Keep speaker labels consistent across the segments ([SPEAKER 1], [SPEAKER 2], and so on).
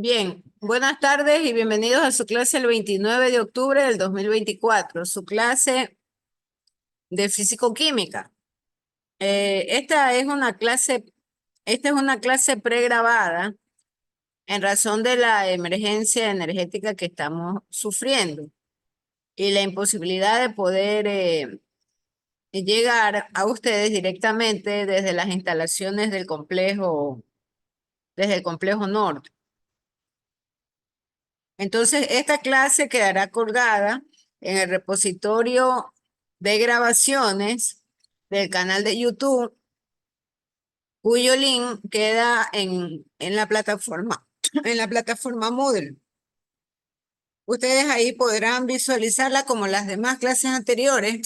[SPEAKER 1] Bien, buenas tardes y bienvenidos a su clase el 29 de octubre del 2024, su clase de físico-química. Esta es una clase pregrabada en razón de la emergencia energética que estamos sufriendo y la imposibilidad de poder llegar a ustedes directamente desde las instalaciones del complejo, desde el complejo norte. Entonces, esta clase quedará colgada en el repositorio de grabaciones del canal de YouTube, cuyo link queda en la plataforma, en la plataforma Moodle. Ustedes ahí podrán visualizarla como las demás clases anteriores,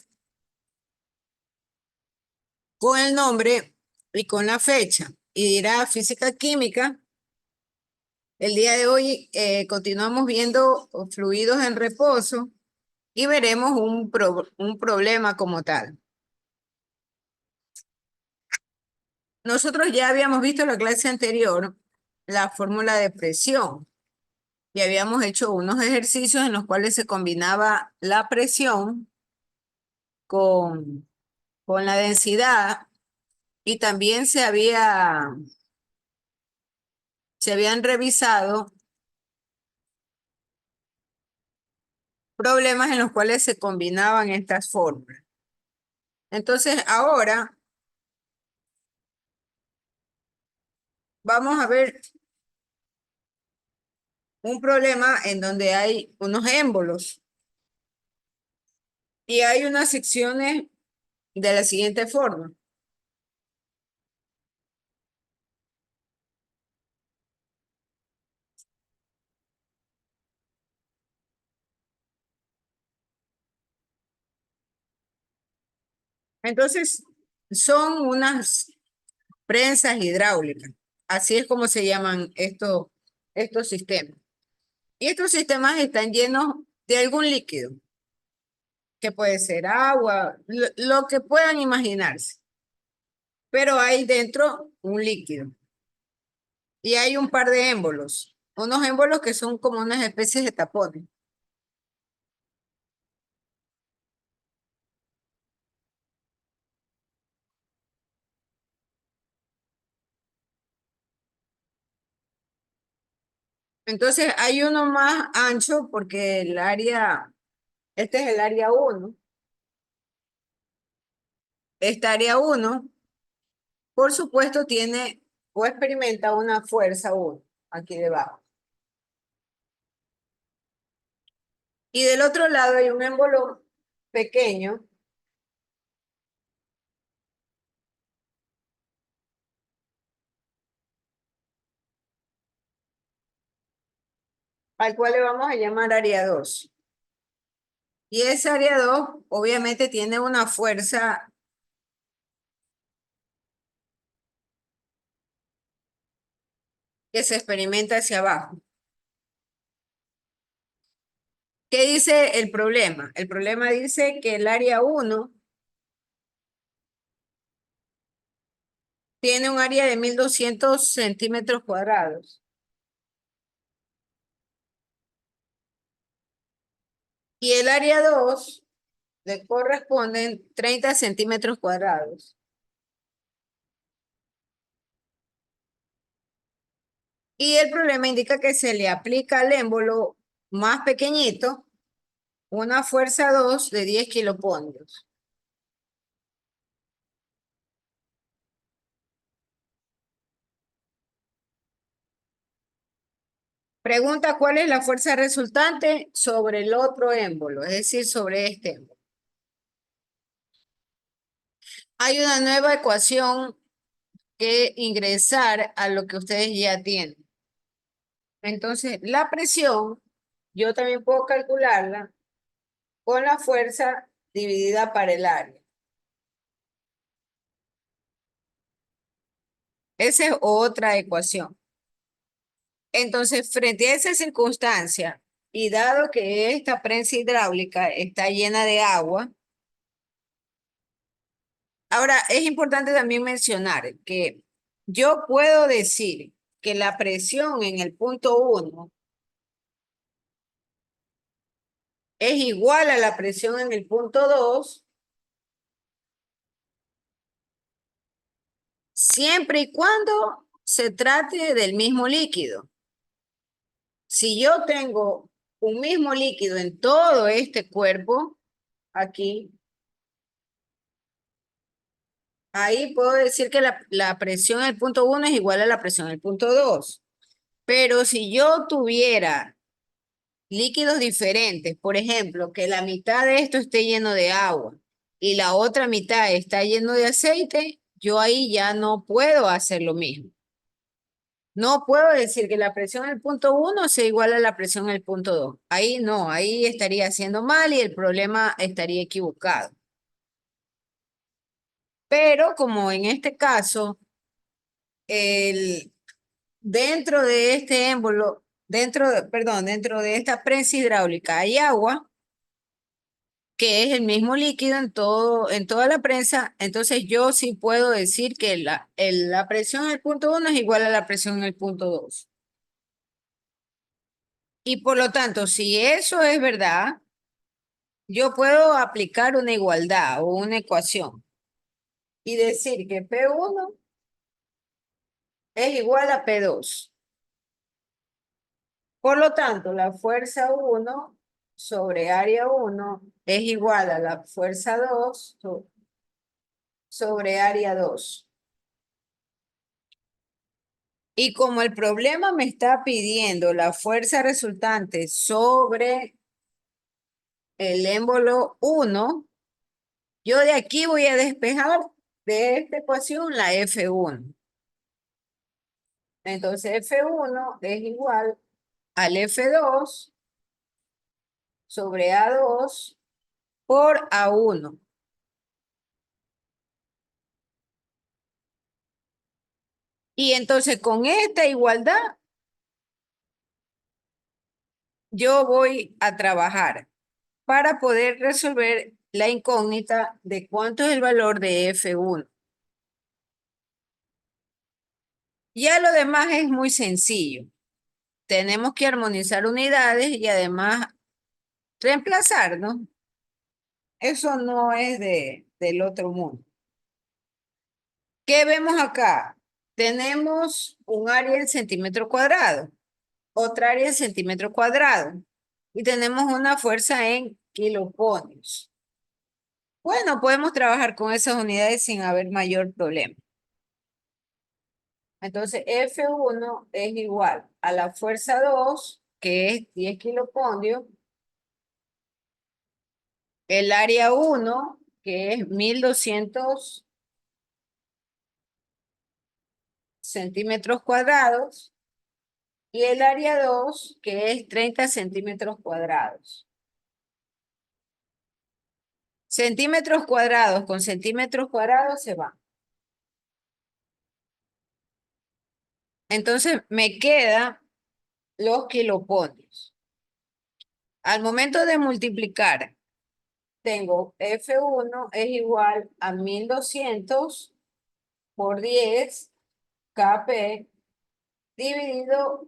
[SPEAKER 1] con el nombre y con la fecha. Y dirá física química. El día de hoy continuamos viendo fluidos en reposo y veremos un problema como tal. Nosotros ya habíamos visto en la clase anterior la fórmula de presión y habíamos hecho unos ejercicios en los cuales se combinaba la presión con, con la densidad y también se habían revisado problemas en los cuales se combinaban estas fórmulas. Entonces, ahora vamos a ver un problema en donde hay unos émbolos y hay unas secciones de la siguiente forma. Entonces, son unas prensas hidráulicas. Así es como se llaman estos sistemas. Y estos sistemas están llenos de algún líquido, que puede ser agua, lo que puedan imaginarse. Pero hay dentro un líquido. Y hay un par de émbolos. Unos émbolos que son como unas especies de tapones. Entonces hay uno más ancho porque este es el área 1. Esta área 1 por supuesto, tiene o experimenta una fuerza 1 aquí debajo. Y del otro lado hay un émbolo pequeño al cual le vamos a llamar área 2. Y esa área 2 obviamente tiene una fuerza que se experimenta hacia abajo. ¿Qué dice el problema? El problema dice que el área 1 tiene un área de 1200 centímetros cuadrados. Y el área 2 le corresponden 30 centímetros cuadrados. Y el problema indica que se le aplica al émbolo más pequeñito una fuerza 2 de 10 kiloponios. Pregunta cuál es la fuerza resultante sobre el otro émbolo, es decir, sobre este émbolo. Hay una nueva ecuación que ingresar a lo que ustedes ya tienen. Entonces, la presión, yo también puedo calcularla con la fuerza dividida para el área. Esa es otra ecuación. Entonces, frente a esa circunstancia, y dado que esta prensa hidráulica está llena de agua, ahora es importante también mencionar que yo puedo decir que la presión en el punto 1 es igual a la presión en el punto 2, siempre y cuando se trate del mismo líquido. Si yo tengo un mismo líquido en todo este cuerpo, aquí, ahí puedo decir que la presión en el punto 1 es igual a la presión en el punto 2. Pero si yo tuviera líquidos diferentes, por ejemplo, que la mitad de esto esté lleno de agua y la otra mitad está lleno de aceite, yo ahí ya no puedo hacer lo mismo. No puedo decir que la presión en el punto 1 sea igual a la presión en el punto 2. Ahí no, ahí estaría haciendo mal y el problema estaría equivocado. Pero como en este caso, el, dentro de este émbolo, dentro de esta prensa hidráulica hay agua, que es el mismo líquido en toda la prensa, entonces yo sí puedo decir que la presión en el punto 1 es igual a la presión en el punto 2. Y por lo tanto, si eso es verdad, yo puedo aplicar una igualdad o una ecuación y decir que P1 es igual a P2. Por lo tanto, la fuerza 1 sobre área 1 es igual a la fuerza 2 sobre área 2. Y como el problema me está pidiendo la fuerza resultante sobre el émbolo 1, yo de aquí voy a despejar de esta ecuación la F1. Entonces F1 es igual al F2 sobre A2 por A1. Y entonces con esta igualdad yo voy a trabajar para poder resolver la incógnita de cuánto es el valor de F1. Ya lo demás es muy sencillo. Tenemos que armonizar unidades y además reemplazar, ¿no? Eso no es del otro mundo. ¿Qué vemos acá? Tenemos un área en centímetro cuadrado, otra área en centímetro cuadrado y tenemos una fuerza en kiloponios. Bueno, podemos trabajar con esas unidades sin haber mayor problema. Entonces, F1 es igual a la fuerza 2, que es 10 kiloponios, el área 1, que es 1200 centímetros cuadrados, y el área 2, que es 30 centímetros cuadrados. Centímetros cuadrados con centímetros cuadrados se van. Entonces me quedan los kiloponios. Al momento de multiplicar, tengo F1 es igual a 1200 por 10 Kp dividido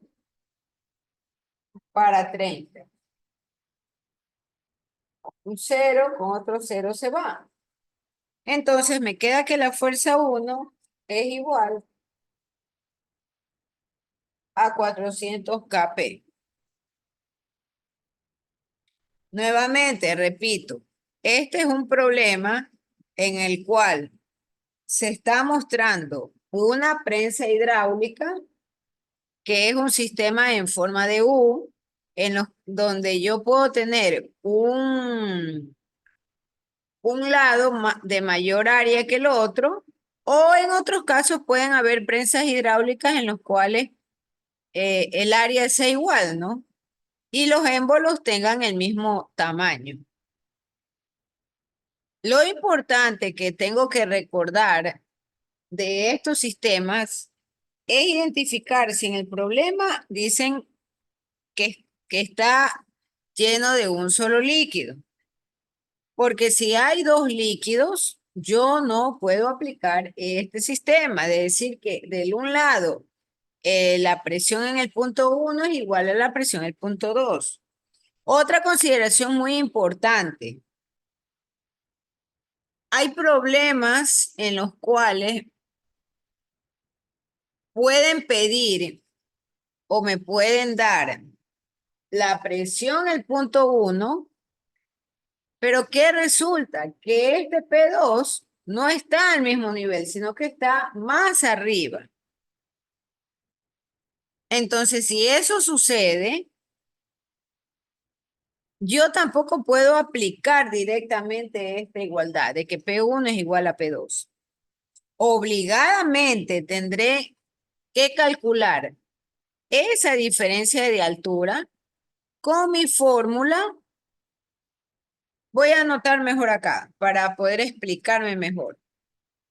[SPEAKER 1] para 30. Un 0 con otro 0 se va. Entonces me queda que la fuerza 1 es igual a 400 Kp. Nuevamente, repito, este es un problema en el cual se está mostrando una prensa hidráulica que es un sistema en forma de U, donde yo puedo tener un lado de mayor área que el otro, o en otros casos pueden haber prensas hidráulicas en los cuales el área sea igual, ¿no? Y los émbolos tengan el mismo tamaño. Lo importante que tengo que recordar de estos sistemas es identificar si en el problema dicen que está lleno de un solo líquido. Porque si hay dos líquidos, yo no puedo aplicar este sistema, de decir que del un lado la presión en el punto 1 es igual a la presión en el punto 2. Otra consideración muy importante. Hay problemas en los cuales pueden pedir o me pueden dar la presión en el punto 1, pero ¿qué resulta? Que este P2 no está al mismo nivel, sino que está más arriba. Entonces, si eso sucede, yo tampoco puedo aplicar directamente esta igualdad de que P1 es igual a P2. Obligadamente tendré que calcular esa diferencia de altura con mi fórmula. Voy a anotar mejor acá para poder explicarme mejor,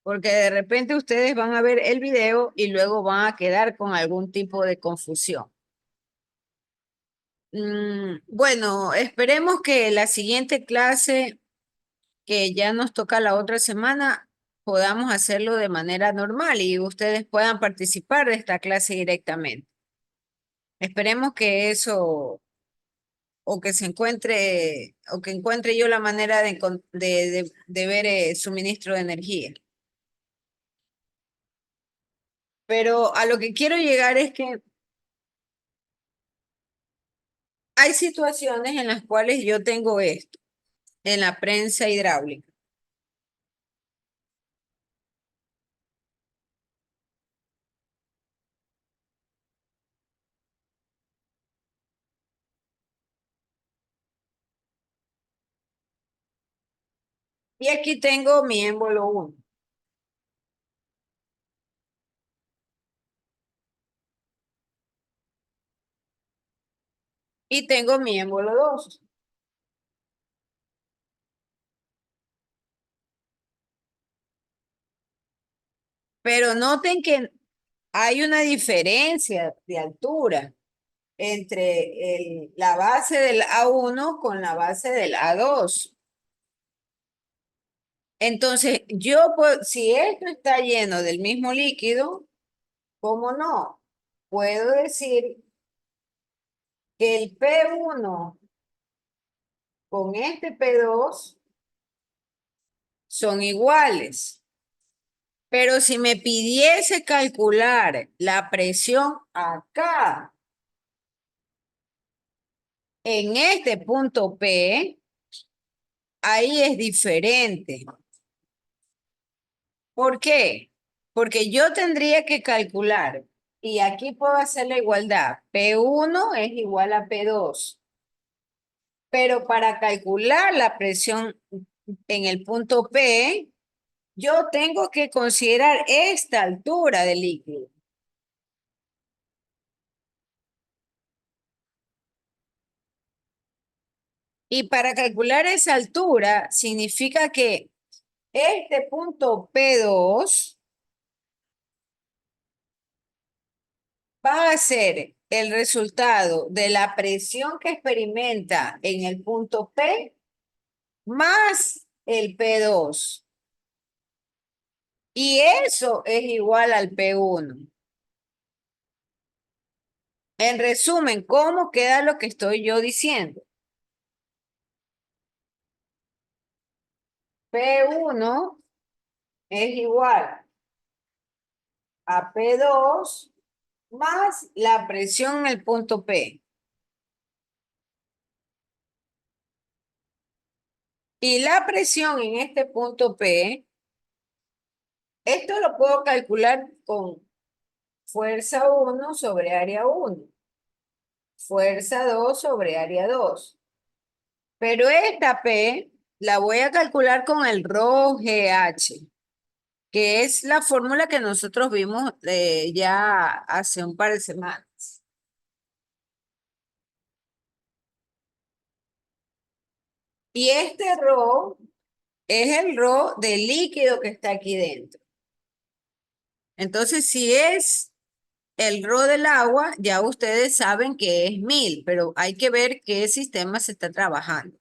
[SPEAKER 1] porque de repente ustedes van a ver el video y luego van a quedar con algún tipo de confusión. Bueno, esperemos que la siguiente clase, que ya nos toca la otra semana, podamos hacerlo de manera normal y ustedes puedan participar de esta clase directamente. Esperemos que eso, o que se encuentre, o que encuentre yo la manera de ver suministro de energía. Pero a lo que quiero llegar es que hay situaciones en las cuales yo tengo esto, en la prensa hidráulica. Y aquí tengo mi émbolo 1 y tengo mi émbolo 2. Pero noten que hay una diferencia de altura entre la base del A1 con la base del A2. Entonces, si esto está lleno del mismo líquido, ¿cómo no? Puedo decir que el P1 con este P2 son iguales. Pero si me pidiese calcular la presión acá, en este punto P, ahí es diferente. ¿Por qué? Porque yo tendría que calcular, y aquí puedo hacer la igualdad, P1 es igual a P2, pero para calcular la presión en el punto P, yo tengo que considerar esta altura del líquido. Y para calcular esa altura, significa que este punto P2 va a ser el resultado de la presión que experimenta en el punto P más el P2. Y eso es igual al P1. En resumen, ¿cómo queda lo que estoy yo diciendo? P1 es igual a P2 más la presión en el punto P. Y la presión en este punto P, esto lo puedo calcular con fuerza 1 sobre área 1, fuerza 2 sobre área 2. Pero esta P la voy a calcular con el ρGH, que es la fórmula que nosotros vimos ya hace un par de semanas. Y este ρ es el ρ del líquido que está aquí dentro. Entonces, si es el ρ del agua, ya ustedes saben que es 1000, pero hay que ver qué sistema se está trabajando.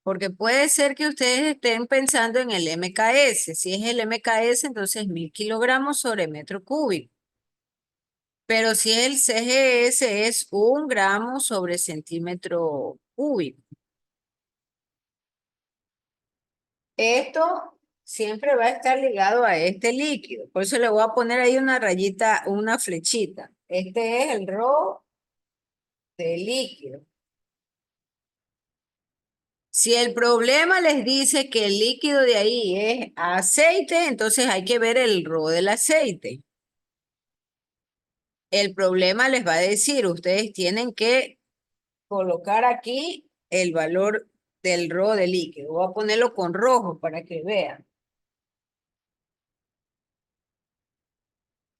[SPEAKER 1] Porque puede ser que ustedes estén pensando en el MKS. Si es el MKS, entonces 1000 kilogramos sobre metro cúbico. Pero si el CGS es 1 gramo sobre centímetro cúbico. Esto siempre va a estar ligado a este líquido. Por eso le voy a poner ahí una rayita, una flechita. Este es el rho de líquido. Si el problema les dice que el líquido de ahí es aceite, entonces hay que ver el rho del aceite. El problema les va a decir, ustedes tienen que colocar aquí el valor del rho de líquido. Voy a ponerlo con rojo para que vean.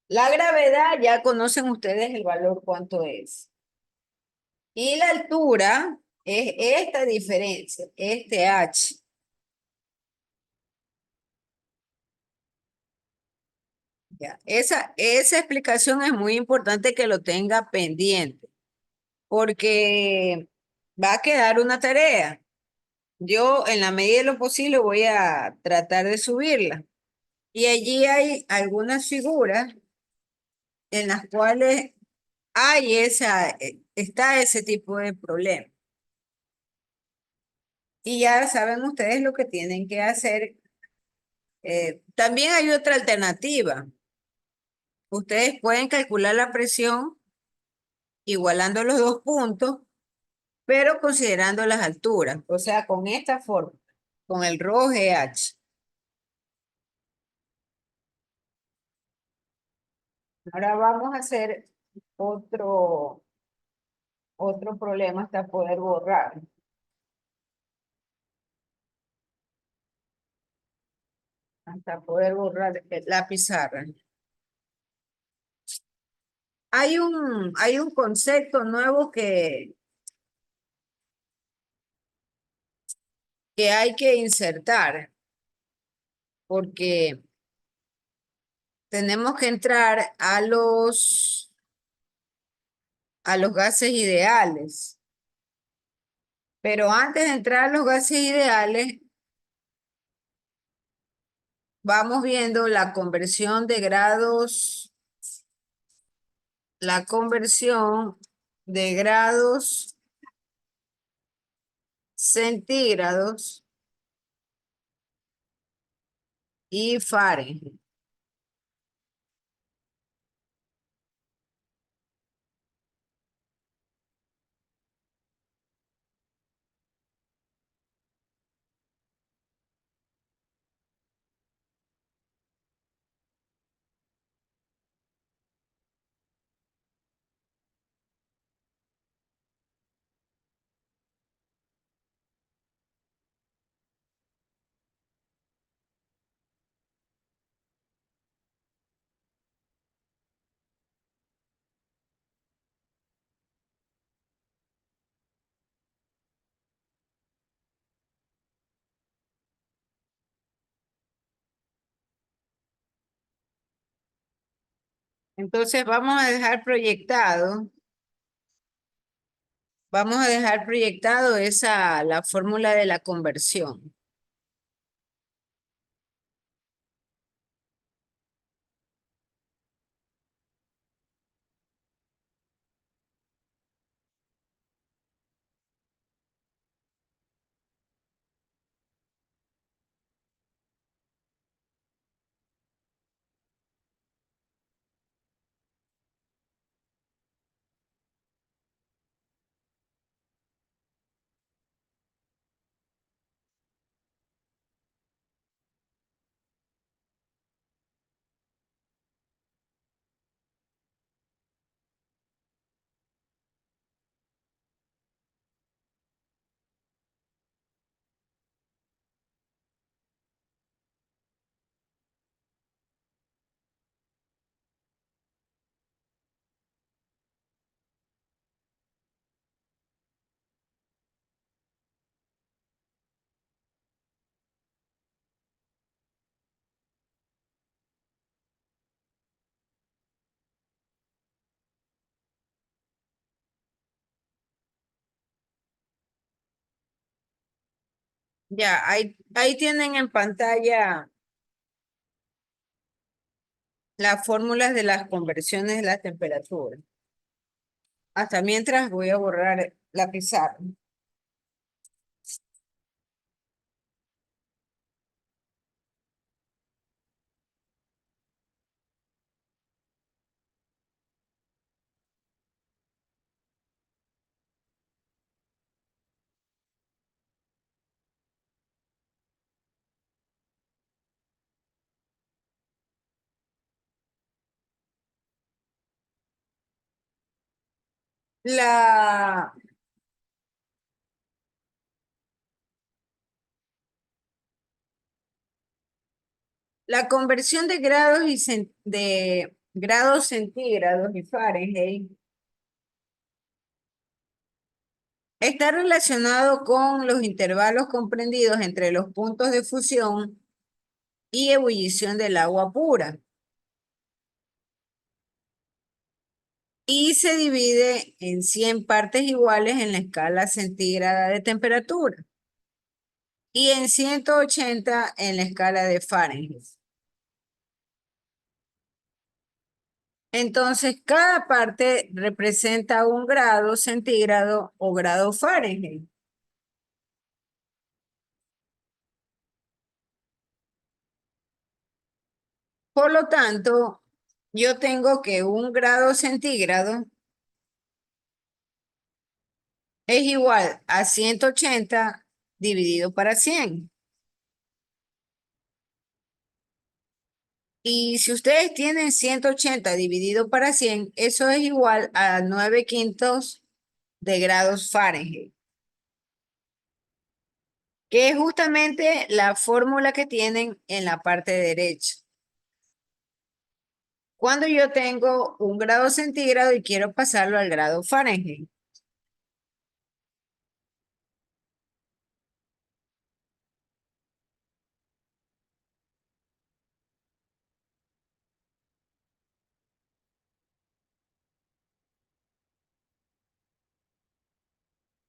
[SPEAKER 1] La gravedad, ya conocen ustedes el valor cuánto es. Y la altura es esta diferencia, este H. Ya. Esa explicación es muy importante que lo tenga pendiente, porque va a quedar una tarea. Yo, en la medida de lo posible, voy a tratar de subirla. Y allí hay algunas figuras en las cuales está ese tipo de problema. Y ya saben ustedes lo que tienen que hacer. También hay otra alternativa. Ustedes pueden calcular la presión igualando los dos puntos, pero considerando las alturas. O sea, con esta forma, con el rho GH. Ahora vamos a hacer otro, otro problema hasta poder borrar. Hasta poder borrar la pizarra. Hay un concepto nuevo que hay que insertar, porque tenemos que entrar a los gases ideales. Pero antes de entrar a los gases ideales, vamos viendo la conversión de grados centígrados y Fahrenheit. Entonces vamos a dejar proyectado la fórmula de la conversión. Ya, ahí tienen en pantalla las fórmulas de las conversiones de la temperatura. Hasta mientras voy a borrar la pizarra. La, la conversión de grados de grados centígrados y Fahrenheit está relacionado con los intervalos comprendidos entre los puntos de fusión y ebullición del agua pura. Y se divide en 100 partes iguales en la escala centígrada de temperatura y en 180 en la escala de Fahrenheit. Entonces, cada parte representa un grado centígrado o grado Fahrenheit. Por lo tanto, yo tengo que un grado centígrado es igual a 180 dividido para 100. Y si ustedes tienen 180 dividido para 100, eso es igual a 9/5 de grados Fahrenheit, que es justamente la fórmula que tienen en la parte derecha. Cuando yo tengo un grado centígrado y quiero pasarlo al grado Fahrenheit.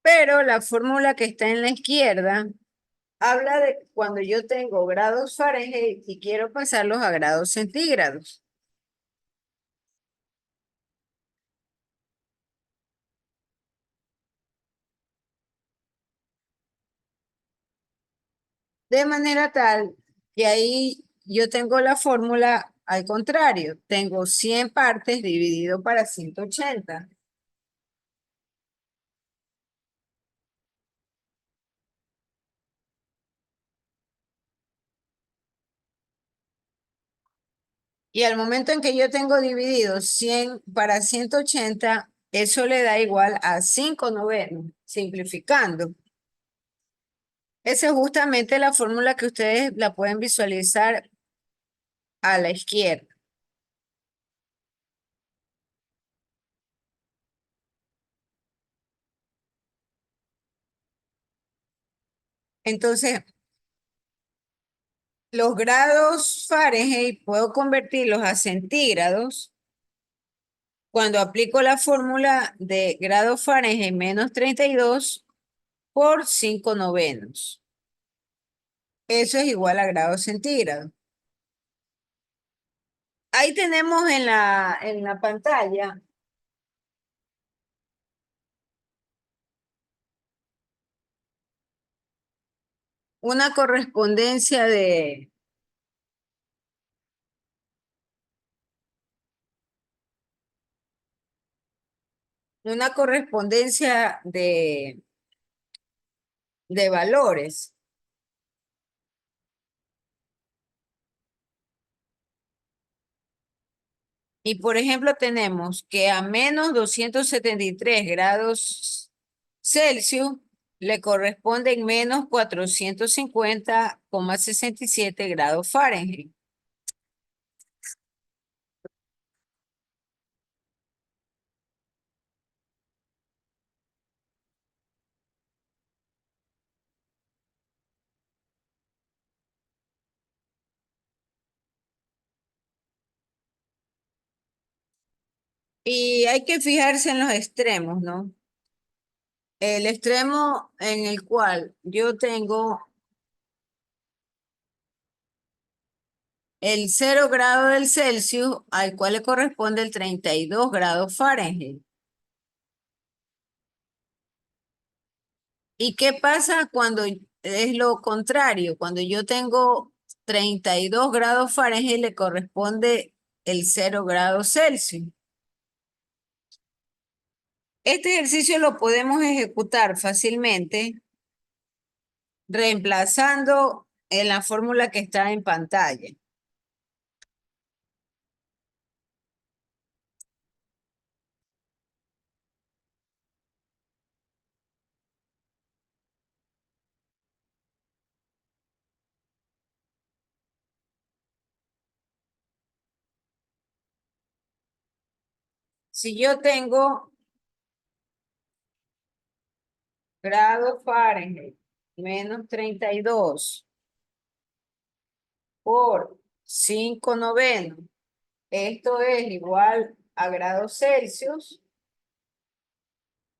[SPEAKER 1] Pero la fórmula que está en la izquierda habla de cuando yo tengo grados Fahrenheit y quiero pasarlos a grados centígrados. De manera tal que ahí yo tengo la fórmula al contrario. Tengo 100 partes dividido para 180. Y al momento en que yo tengo dividido 100 para 180, eso le da igual a 5/9, simplificando. Esa es justamente la fórmula que ustedes la pueden visualizar a la izquierda. Entonces, los grados Fahrenheit puedo convertirlos a centígrados cuando aplico la fórmula de grado Fahrenheit menos 32 por 5/9. Eso es igual a grados centígrados. Ahí tenemos en la pantalla una correspondencia de valores. Y por ejemplo, tenemos que a menos 273 grados Celsius le corresponden menos 450,67 grados Fahrenheit. Y hay que fijarse en los extremos, ¿no? El extremo en el cual yo tengo el 0 grado del Celsius al cual le corresponde el 32 grados Fahrenheit. ¿Y qué pasa cuando es lo contrario? Cuando yo tengo 32 grados Fahrenheit le corresponde el 0 grados Celsius. Este ejercicio lo podemos ejecutar fácilmente reemplazando en la fórmula que está en pantalla. Si yo tengo grado Fahrenheit menos 32 por 5 novenos, esto es igual a grados Celsius,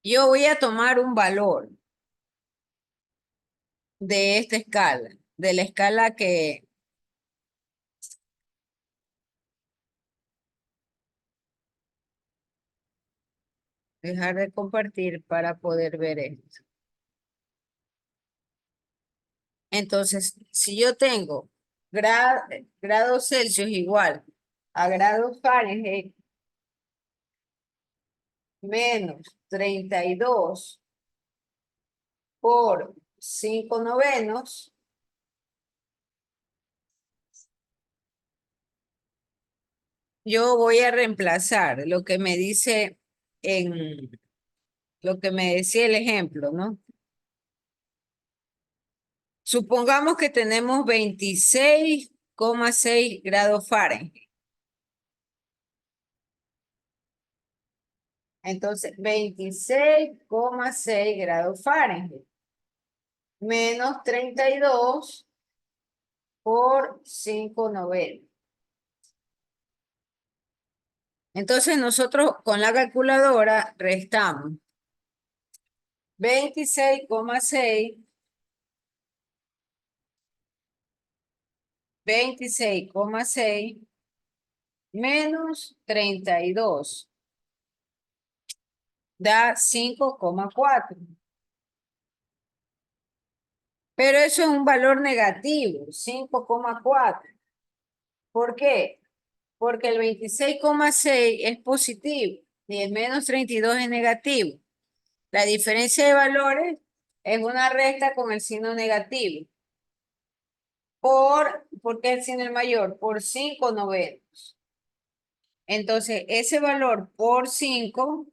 [SPEAKER 1] yo voy a tomar un valor de esta escala, de la escala que dejar de compartir para poder ver esto. Entonces, si yo tengo grados Celsius igual a grados Fahrenheit menos 32 por 5 novenos, yo voy a reemplazar lo que me dice en lo que me decía el ejemplo, ¿no? Supongamos que tenemos 26,6 grados Fahrenheit. Entonces, 26,6 grados Fahrenheit menos 32 por 5 novenos. Entonces, nosotros con la calculadora restamos 26,6 menos 32 da 5,4. Pero eso es un valor negativo, 5,4. ¿Por qué? Porque el 26,6 es positivo y el menos 32 es negativo. La diferencia de valores es una recta con el signo negativo. ¿Por qué el signo es mayor? Por 5 novenos. Entonces, ese valor por 5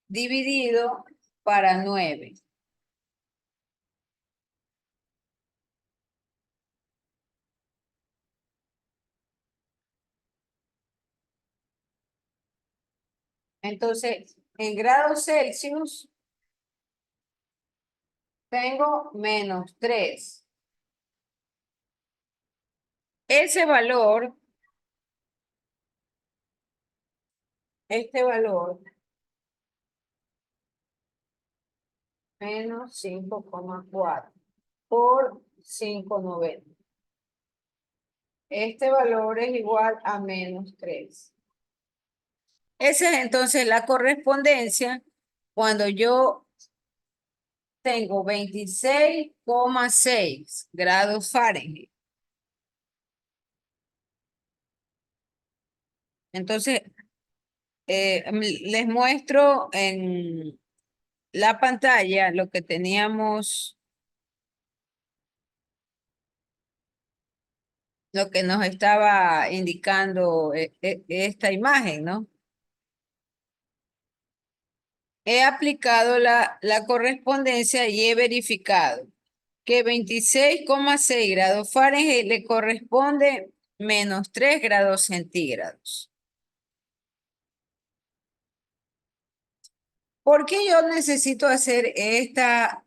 [SPEAKER 1] dividido para 9. Entonces, en grados Celsius tengo menos 3. Ese valor, este valor, menos 5,4 por 5 novenos. Este valor es igual a menos 3. Esa es entonces la correspondencia cuando yo tengo 26,6 grados Fahrenheit. Entonces, les muestro en la pantalla lo que teníamos, lo que nos estaba indicando esta imagen, ¿no? He aplicado la correspondencia y he verificado que 26,6 grados Fahrenheit le corresponde menos 3 grados centígrados. ¿Por qué yo necesito hacer esta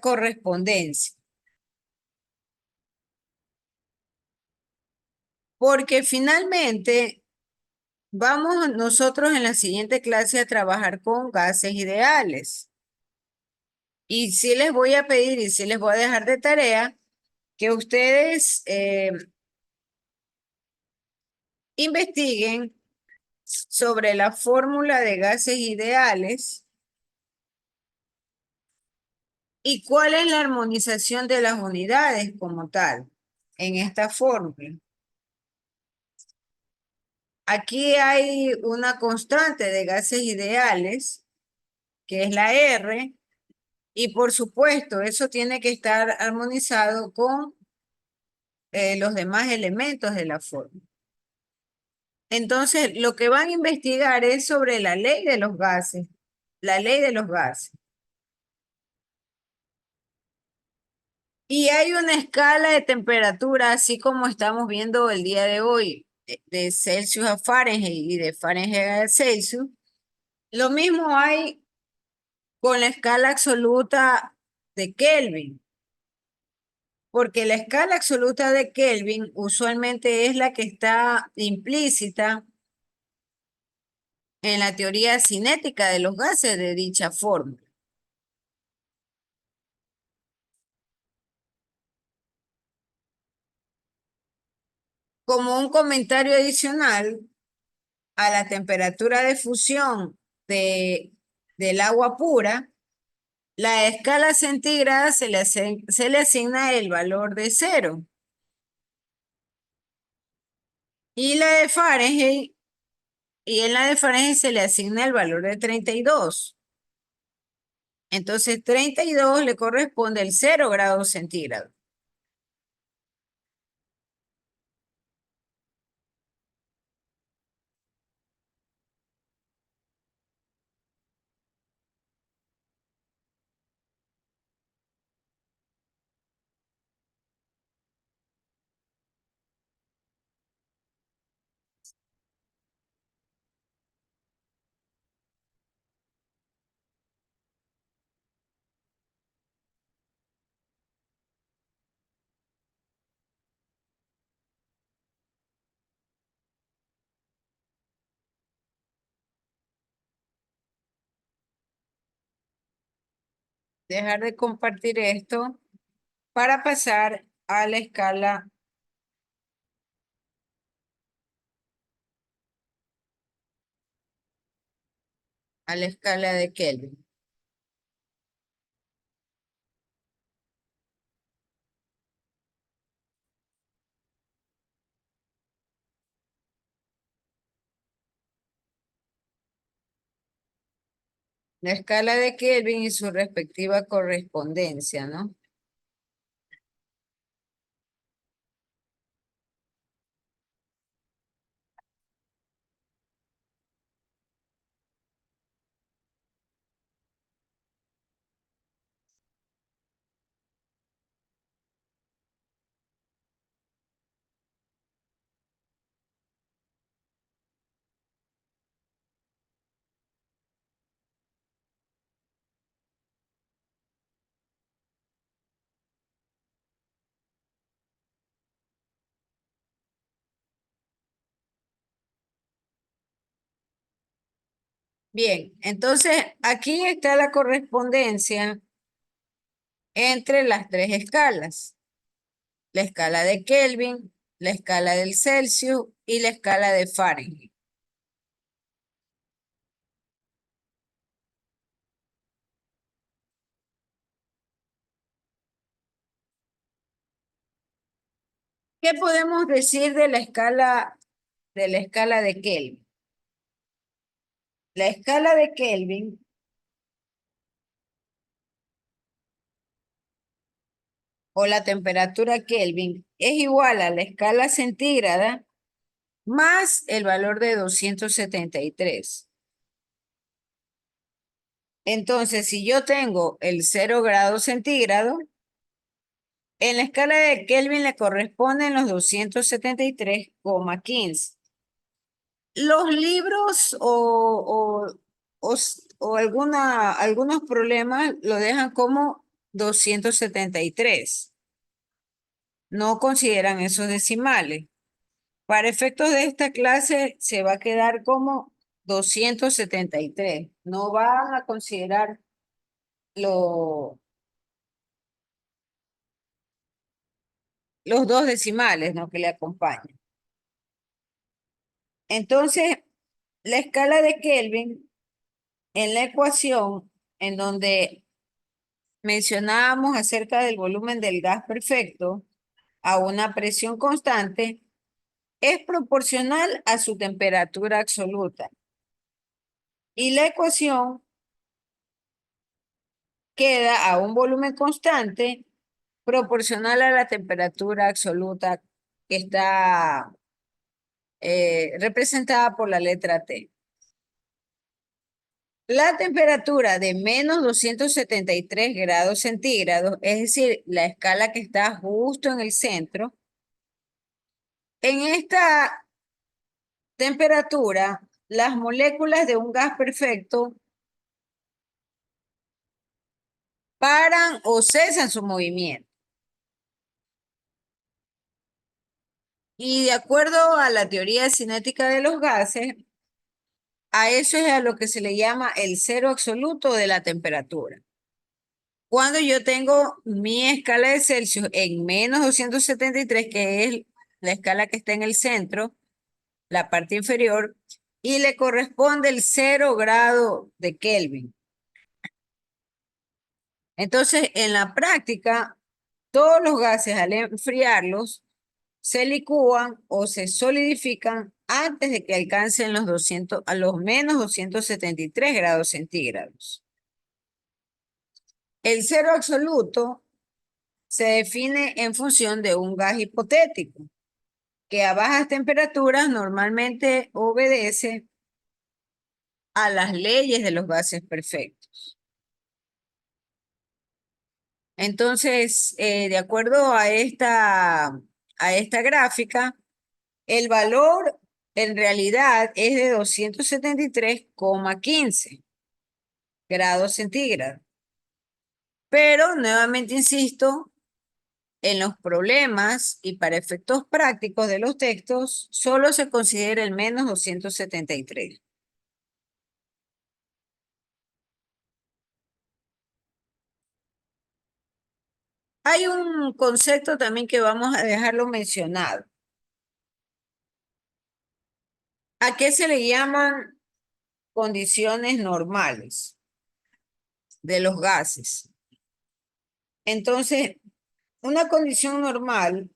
[SPEAKER 1] correspondencia? Porque finalmente vamos nosotros en la siguiente clase a trabajar con gases ideales. Y sí les voy a pedir y sí les voy a dejar de tarea que ustedes investiguen sobre la fórmula de gases ideales y cuál es la armonización de las unidades como tal en esta fórmula. Aquí hay una constante de gases ideales, que es la R, y por supuesto, eso tiene que estar armonizado con los demás elementos de la fórmula. Entonces, lo que van a investigar es sobre la ley de los gases, la ley de los gases. Y hay una escala de temperatura, así como estamos viendo el día de hoy, de Celsius a Fahrenheit y de Fahrenheit a Celsius. Lo mismo hay con la escala absoluta de Kelvin, porque la escala absoluta de Kelvin usualmente es la que está implícita en la teoría cinética de los gases de dicha fórmula. Como un comentario adicional, a la temperatura de fusión del agua pura, la escala centígrada se le asigna el valor de 0. Y la de Fahrenheit, y en la de Fahrenheit se le asigna el valor de 32. Entonces 32 le corresponde el 0 grados centígrados. Dejar de compartir esto para pasar a la escala de Kelvin. La escala de Kelvin y su respectiva correspondencia, ¿no? Bien, entonces aquí está la correspondencia entre las tres escalas. La escala de Kelvin, la escala del Celsius y la escala de Fahrenheit. ¿Qué podemos decir de la escala de Kelvin? La escala de Kelvin o la temperatura Kelvin es igual a la escala centígrada más el valor de 273. Entonces, si yo tengo el 0 grados centígrado, en la escala de Kelvin le corresponden los 273,15. Los libros o algunos problemas lo dejan como 273. No consideran esos decimales. Para efectos de esta clase se va a quedar como 273. No van a considerar lo, los dos decimales, ¿no? Que le acompañan. Entonces, la escala de Kelvin en la ecuación en donde mencionábamos acerca del volumen del gas perfecto a una presión constante, es proporcional a su temperatura absoluta. Y la ecuación queda a un volumen constante proporcional a la temperatura absoluta que está representada por la letra T. La temperatura de menos 273 grados centígrados, es decir, la escala que está justo en el centro, en esta temperatura, las moléculas de un gas perfecto paran o cesan su movimiento. Y de acuerdo a la teoría cinética de los gases, a eso es a lo que se le llama el cero absoluto de la temperatura. Cuando yo tengo mi escala de Celsius en menos 273, que es la escala que está en el centro, la parte inferior, y le corresponde el 0 grado de Kelvin. Entonces, en la práctica, todos los gases al enfriarlos se licúan o se solidifican antes de que alcancen los 200, a los menos 273 grados centígrados. El cero absoluto se define en función de un gas hipotético, que a bajas temperaturas normalmente obedece a las leyes de los gases perfectos. Entonces, de acuerdo a esta gráfica, el valor en realidad es de 273,15 grados centígrados. Pero nuevamente insisto, en los problemas y para efectos prácticos de los textos, solo se considera el menos 273. Hay un concepto también que vamos a dejarlo mencionado. ¿A qué se le llaman condiciones normales de los gases? Entonces, una condición normal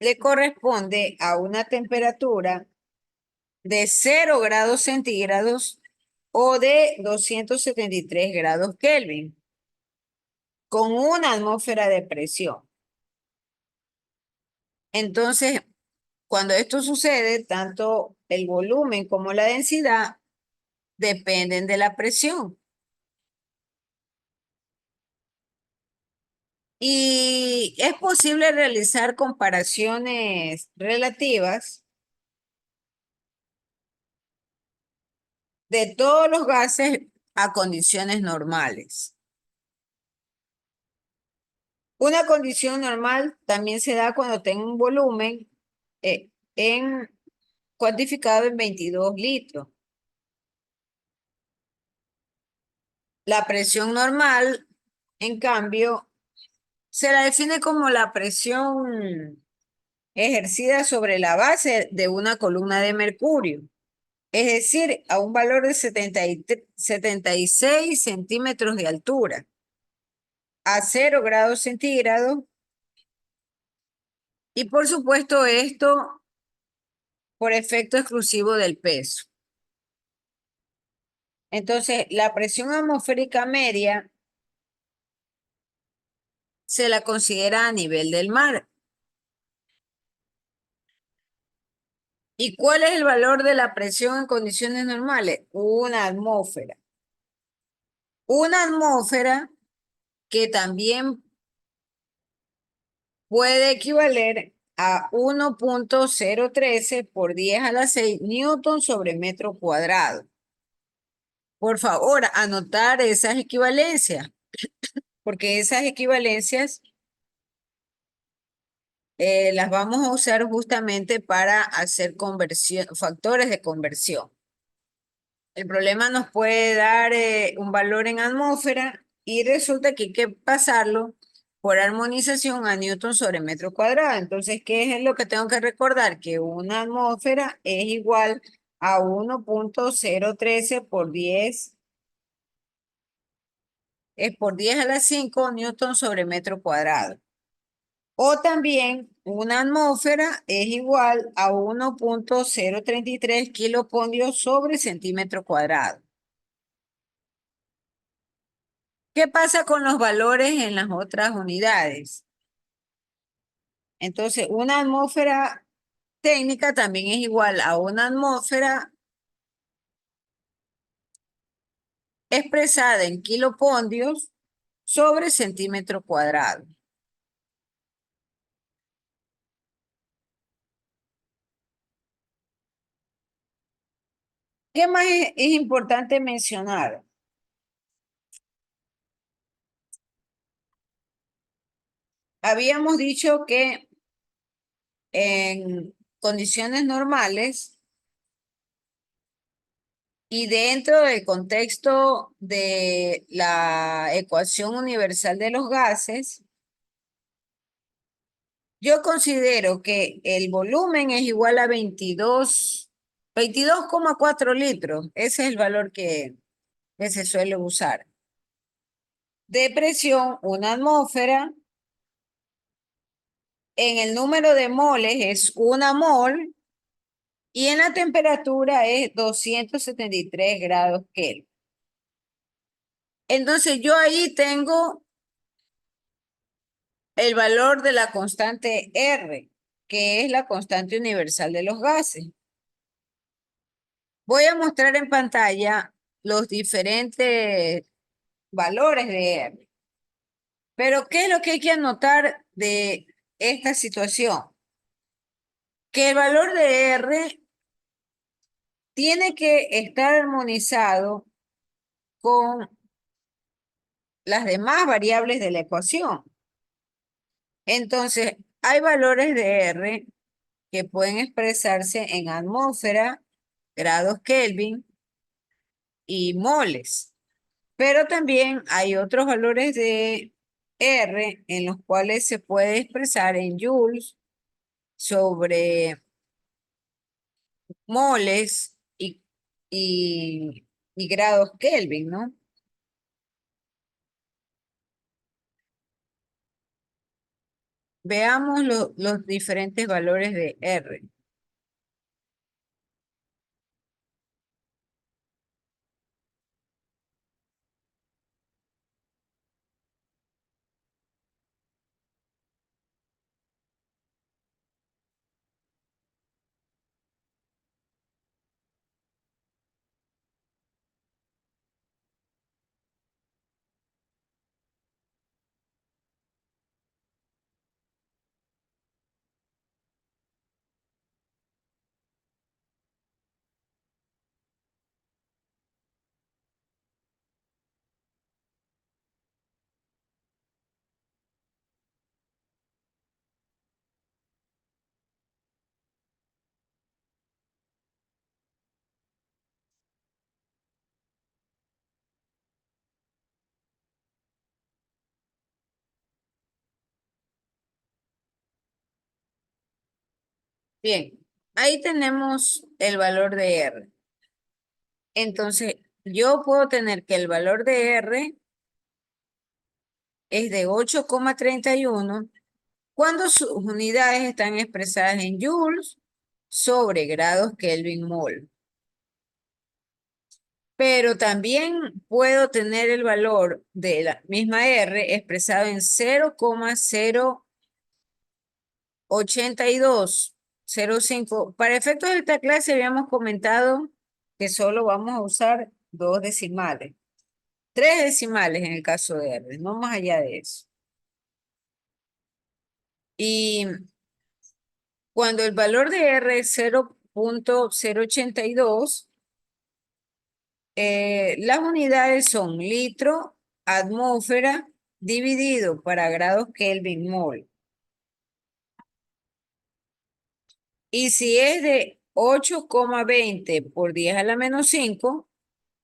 [SPEAKER 1] le corresponde a una temperatura de 0 grados centígrados o de 273 grados Kelvin, con una atmósfera de presión. Entonces, cuando esto sucede, tanto el volumen como la densidad dependen de la presión. Y es posible realizar comparaciones relativas de todos los gases a condiciones normales. Una condición normal también se da cuando tengo un volumen cuantificado en 22 litros. La presión normal, en cambio, se la define como la presión ejercida sobre la base de una columna de mercurio, es decir, a un valor de 76 centímetros de altura, a 0 grados centígrados, y por supuesto esto por efecto exclusivo del peso. Entonces, la presión atmosférica media se la considera a nivel del mar. ¿Y cuál es el valor de la presión en condiciones normales? Una atmósfera. Una atmósfera que también puede equivaler a 1.013 por 10 a la 6 newton sobre metro cuadrado. Por favor, anotar esas equivalencias, porque esas equivalencias las vamos a usar justamente para hacer conversión, factores de conversión. El problema nos puede dar un valor en atmósfera y resulta que hay que pasarlo por armonización a Newton sobre metro cuadrado. Entonces, ¿qué es lo que tengo que recordar? Que una atmósfera es igual a 1.013 por 10, es por 10 a la 5 Newton sobre metro cuadrado. O también una atmósfera es igual a 1.033 kilopondrios sobre centímetro cuadrado. ¿Qué pasa con los valores en las otras unidades? Entonces, una atmósfera técnica también es igual a una atmósfera expresada en kilopondrios sobre centímetro cuadrado. ¿Qué más es importante mencionar? Habíamos dicho que en condiciones normales y dentro del contexto de la ecuación universal de los gases, yo considero que el volumen es igual a 22,4 litros. Ese es el valor que se suele usar. De presión, una atmósfera, en el número de moles es una mol y en la temperatura es 273 grados Kelvin. Entonces yo ahí tengo el valor de la constante R, que es la constante universal de los gases. Voy a mostrar en pantalla los diferentes valores de R. Pero ¿qué es lo que hay que anotar de esta situación? Que el valor de R tiene que estar armonizado con las demás variables de la ecuación. Entonces, hay valores de R que pueden expresarse en atmósfera, grados Kelvin y moles. Pero también hay otros valores de R en los cuales se puede expresar en joules sobre moles y grados Kelvin, ¿no? Veamos los diferentes valores de R. Bien, ahí tenemos el valor de R. Entonces, yo puedo tener que el valor de R es de 8,31 cuando sus unidades están expresadas en joules sobre grados Kelvin mol. Pero también puedo tener el valor de la misma R expresado en 0,08205. Para efectos de esta clase habíamos comentado que solo vamos a usar dos decimales. Tres decimales en el caso de R, no más allá de eso. Y cuando el valor de R es 0,082, las unidades son litro, atmósfera, dividido para grados Kelvin mol. Y si es de 8,20 por 10 a la menos 5,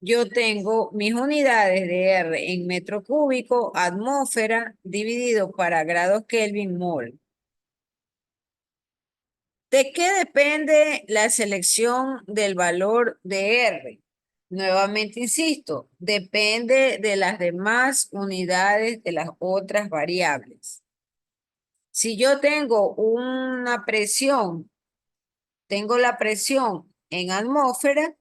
[SPEAKER 1] yo tengo mis unidades de R en metro cúbico, atmósfera, dividido para grados Kelvin, mol. ¿De qué depende la selección del valor de R? Nuevamente insisto, depende de las demás unidades de las otras variables. Si yo tengo una presión, tengo la presión en atmósfera,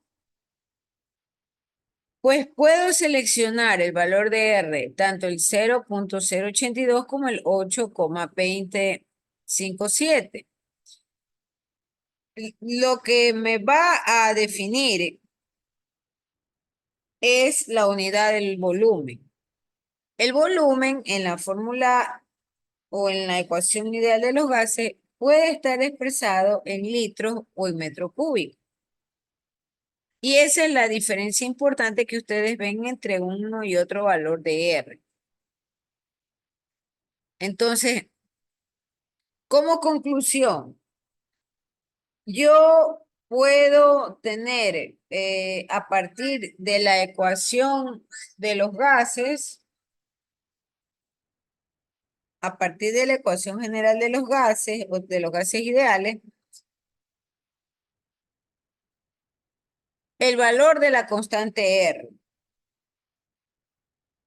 [SPEAKER 1] pues puedo seleccionar el valor de R, tanto el 0,082 como el 8,2057. Lo que me va a definir es la unidad del volumen. El volumen en la fórmula o en la ecuación ideal de los gases puede estar expresado en litros o en metro cúbico. Y esa es la diferencia importante que ustedes ven entre uno y otro valor de R. Entonces, como conclusión, yo puedo tener a partir de la ecuación de los gases, a partir de la ecuación general de los gases o de los gases ideales, el valor de la constante R.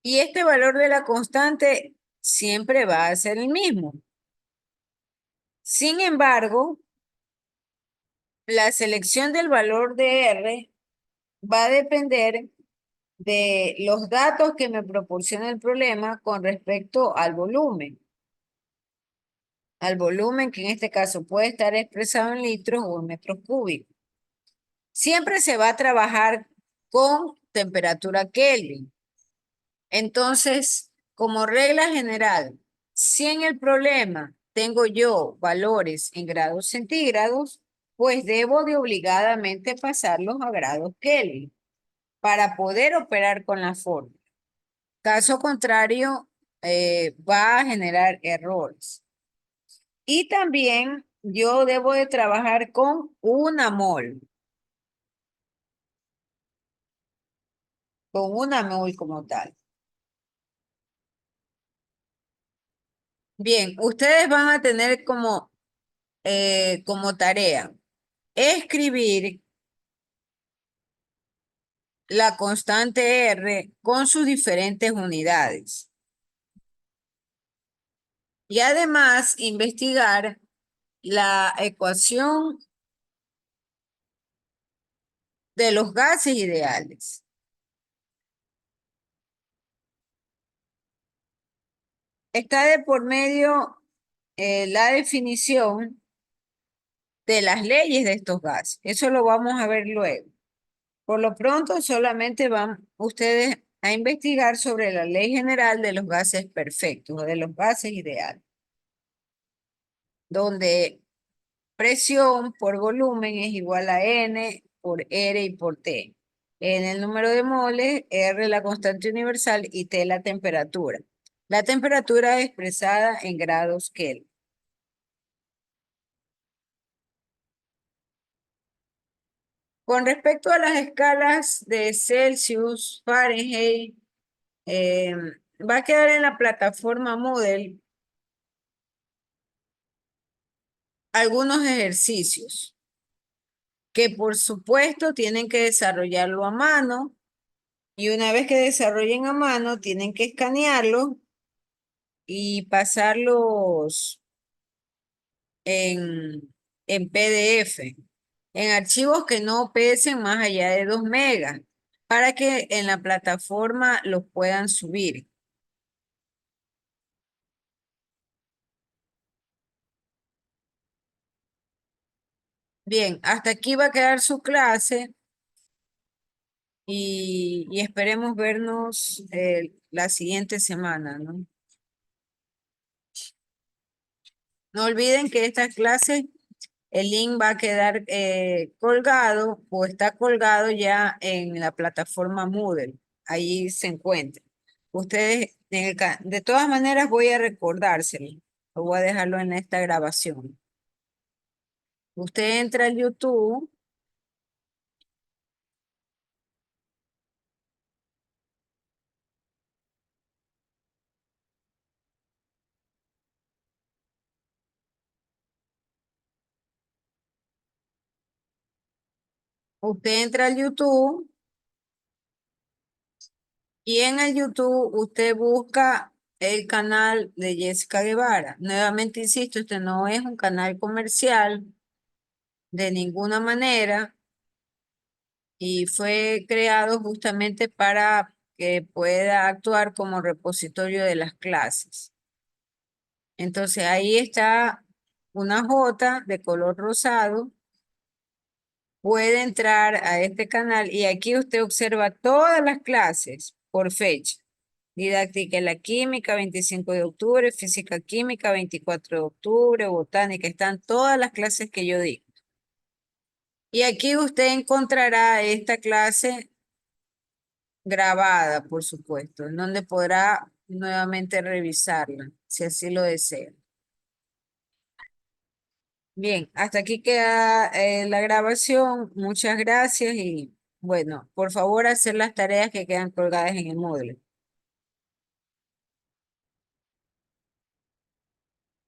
[SPEAKER 1] Y este valor de la constante siempre va a ser el mismo. Sin embargo, la selección del valor de R va a depender de los datos que me proporciona el problema con respecto al volumen. Al volumen que en este caso puede estar expresado en litros o en metros cúbicos. Siempre se va a trabajar con temperatura Kelvin. Entonces, como regla general, si en el problema tengo yo valores en grados centígrados, pues debo de obligadamente pasarlos a grados Kelvin para poder operar con la fórmula. Caso contrario, va a generar errores. Y también yo debo de trabajar con una mol. Con una mol como tal. Bien, ustedes van a tener como tarea escribir la constante R con sus diferentes unidades. Y además investigar la ecuación de los gases ideales. Está de por medio la definición de las leyes de estos gases. Eso lo vamos a ver luego. Por lo pronto, solamente van ustedes a investigar sobre la ley general de los gases perfectos o de los gases ideales, donde presión por volumen es igual a N por R y por T. N el número de moles, R la constante universal y T la temperatura. La temperatura es expresada en grados Kelvin. Con respecto a las escalas de Celsius, Fahrenheit, va a quedar en la plataforma Moodle algunos ejercicios que por supuesto tienen que desarrollarlo a mano y una vez que desarrollen a mano tienen que escanearlo y pasarlos en PDF, en archivos que no pesen más allá de 2 megas, para que en la plataforma los puedan subir. Bien, hasta aquí va a quedar su clase y esperemos vernos la siguiente semana, ¿no? No olviden que esta clase, el link va a quedar colgado o está colgado ya en la plataforma Moodle. Ahí se encuentra. Ustedes, de todas maneras, voy a recordárselo. Voy a dejarlo en esta grabación. Usted entra al YouTube Usted entra al YouTube y en el YouTube usted busca el canal de Jessica Guevara. Nuevamente insisto, este no es un canal comercial de ninguna manera y fue creado justamente para que pueda actuar como repositorio de las clases. Entonces ahí está una J de color rosado. Puede entrar a este canal y aquí usted observa todas las clases por fecha. Didáctica de la química, 25 de octubre, física química, 24 de octubre, botánica, están todas las clases que yo di. Y aquí usted encontrará esta clase grabada, por supuesto, en donde podrá nuevamente revisarla, si así lo desea. Bien, hasta aquí queda la grabación. Muchas gracias y bueno, por favor hacer las tareas que quedan colgadas en el módulo.